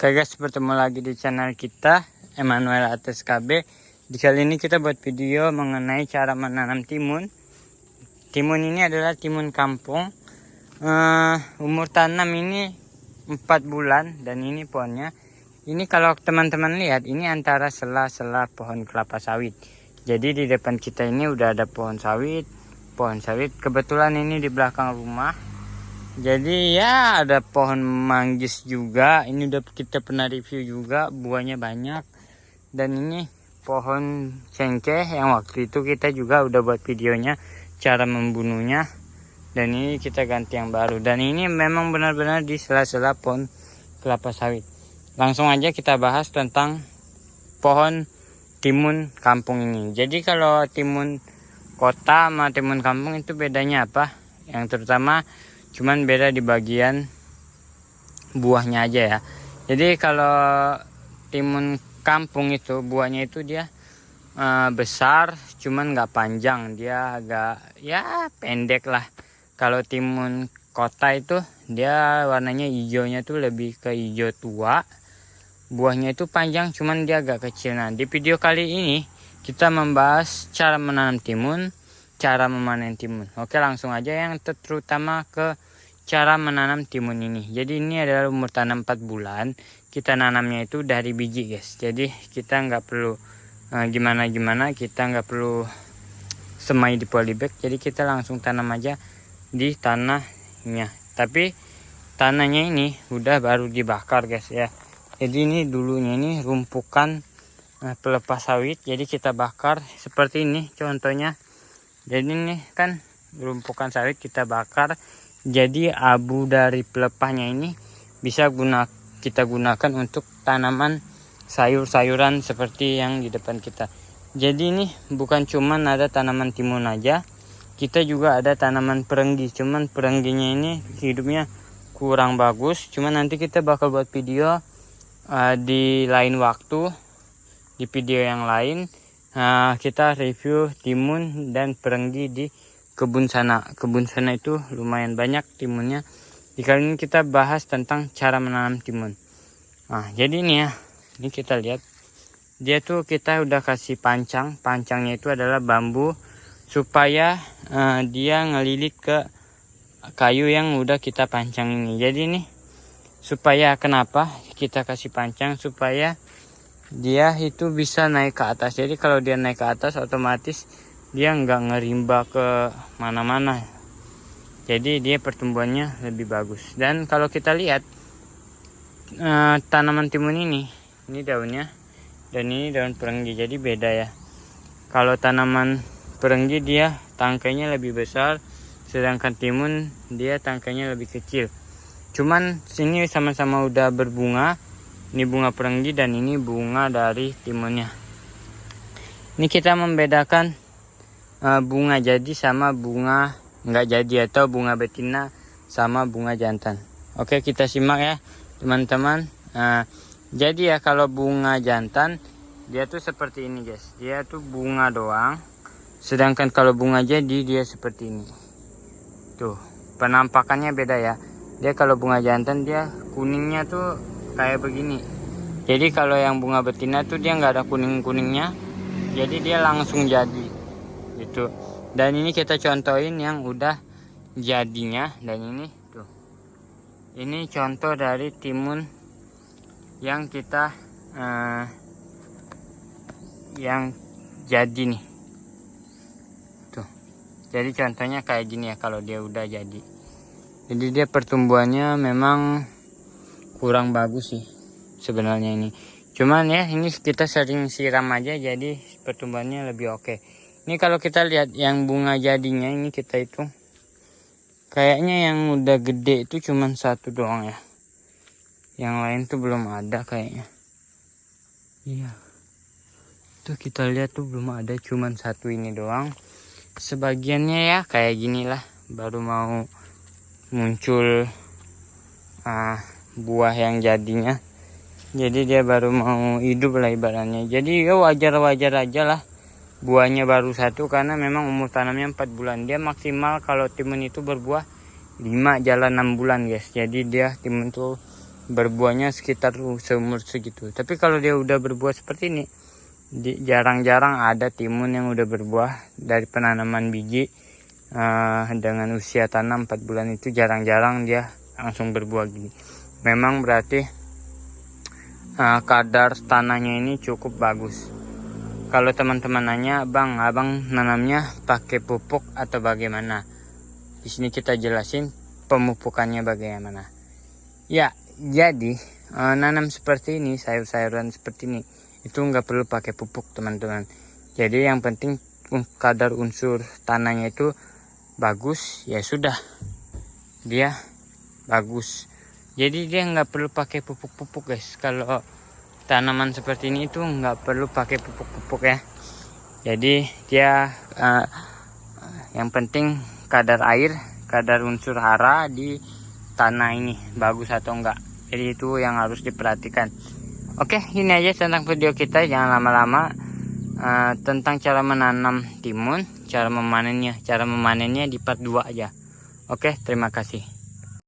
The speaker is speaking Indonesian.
Oke guys, bertemu lagi di channel kita Emmanuel Ates KB. Di kali ini kita buat video mengenai cara menanam timun. Timun ini adalah timun kampung. Umur tanam ini 4 bulan dan ini pohonnya. Ini kalau teman-teman lihat, ini antara sela-sela pohon kelapa sawit. Jadi di depan kita ini udah ada pohon sawit. Kebetulan ini di belakang rumah. Jadi ya ada pohon manggis juga. Ini udah kita pernah review juga, buahnya banyak. Dan ini pohon cengkeh yang waktu itu kita juga udah buat videonya cara membunuhnya. Dan ini kita ganti yang baru. Dan ini memang benar-benar di sela-sela pohon kelapa sawit. Langsung aja kita bahas tentang pohon timun kampung ini. Jadi kalau timun kota sama timun kampung itu bedanya apa? Yang terutama cuman beda di bagian buahnya aja ya. Jadi kalau timun kampung itu buahnya itu dia besar, cuman nggak panjang, dia agak ya pendek lah. Kalau timun kota itu dia warnanya hijaunya tuh lebih ke hijau tua, buahnya itu panjang, cuman dia agak kecil. Nah di video kali ini kita membahas cara menanam timun, cara memanen timun. Oke, langsung aja yang terutama ke cara menanam timun ini. Jadi ini adalah umur tanam 4 bulan. Kita nanamnya itu dari biji guys. Jadi kita nggak perlu gimana-gimana, kita nggak perlu semai di polybag. Jadi kita langsung tanam aja di tanahnya. Tapi tanahnya ini udah baru dibakar guys ya. Jadi ini dulunya ini rumpukan pelepas sawit. Jadi kita bakar seperti ini contohnya. Jadi ini kan rumpukan sawit kita bakar. Jadi abu dari pelepahnya ini bisa kita gunakan untuk tanaman sayur-sayuran seperti yang di depan kita. Jadi ini bukan cuman ada tanaman timun aja, kita juga ada tanaman perenggi. Cuman perengginya ini hidupnya kurang bagus. Cuman nanti kita bakal buat video di lain waktu, di video yang lain. Kita review timun dan perenggi di kebun sana. Kebun sana itu lumayan banyak timunnya. Di kali ini kita bahas tentang cara menanam timun. Nah jadi ini ya, ini kita lihat dia tuh kita udah kasih pancang. Pancangnya itu adalah bambu supaya dia ngelilit ke kayu yang udah kita pancang ini. Jadi ini supaya kenapa kita kasih pancang, supaya dia itu bisa naik ke atas. Jadi kalau dia naik ke atas otomatis dia nggak ngerimba ke mana-mana. Jadi dia pertumbuhannya lebih bagus. Dan kalau kita lihat tanaman timun ini daunnya dan ini daun perenggi. Jadi beda ya. Kalau tanaman perenggi dia tangkainya lebih besar, sedangkan timun dia tangkainya lebih kecil. Cuman sini sama-sama udah berbunga. Ini bunga perenggi dan ini bunga dari timunnya. Ini kita membedakan bunga jadi sama bunga nggak jadi, atau bunga betina sama bunga jantan. Oke, kita simak ya teman-teman. Jadi ya kalau bunga jantan dia tuh seperti ini guys. Dia tuh bunga doang. Sedangkan kalau bunga jadi dia seperti ini. Tuh penampakannya beda ya. Dia kalau bunga jantan dia kuningnya tuh kayak begini. Jadi kalau yang bunga betina tuh dia nggak ada kuning-kuningnya. Jadi dia langsung jadi gitu. Dan ini kita contohin yang udah jadinya. Dan ini tuh, ini contoh dari timun yang kita yang jadi nih tuh. Jadi contohnya kayak gini ya kalau dia udah jadi. Jadi dia pertumbuhannya memang kurang bagus sih sebenarnya ini. Cuman ya ini kita sering siram aja jadi pertumbuhannya lebih oke. Ini kalau kita lihat yang bunga jadinya ini kita hitung. Kayaknya yang udah gede itu cuman satu doang ya. Yang lain tuh belum ada kayaknya. Iya. Tuh kita lihat tuh belum ada, cuman satu ini doang. Sebagiannya ya kayak gini lah, baru mau muncul buah yang jadinya. Jadi dia baru mau hidup lah ibaratnya. Jadi ya wajar-wajar aja lah buahnya baru satu, karena memang umur tanamnya 4 bulan. Dia maksimal kalau timun itu berbuah 5 jalan 6 bulan guys. Jadi dia timun tuh berbuahnya sekitar seumur segitu. Tapi kalau dia udah berbuah seperti ini, jarang-jarang ada timun yang udah berbuah dari penanaman biji dengan usia tanam 4 bulan. Itu jarang-jarang dia langsung berbuah gini. Memang berarti kadar tanahnya ini cukup bagus. Kalau teman-teman nanya, abang nanamnya pakai pupuk atau bagaimana? Di sini kita jelasin pemupukannya bagaimana. Ya, jadi nanam seperti ini, sayur-sayuran seperti ini, itu nggak perlu pakai pupuk teman-teman. Jadi yang penting kadar unsur tanahnya itu bagus, ya sudah, dia bagus. Jadi dia nggak perlu pakai pupuk-pupuk guys. Kalau tanaman seperti ini itu nggak perlu pakai pupuk-pupuk ya. Jadi dia yang penting kadar air, kadar unsur hara di tanah ini bagus atau enggak. Jadi itu yang harus diperhatikan. Oke, ini aja tentang video kita, jangan lama-lama. Tentang cara menanam timun, cara memanennya di part 2 aja. Oke, terima kasih.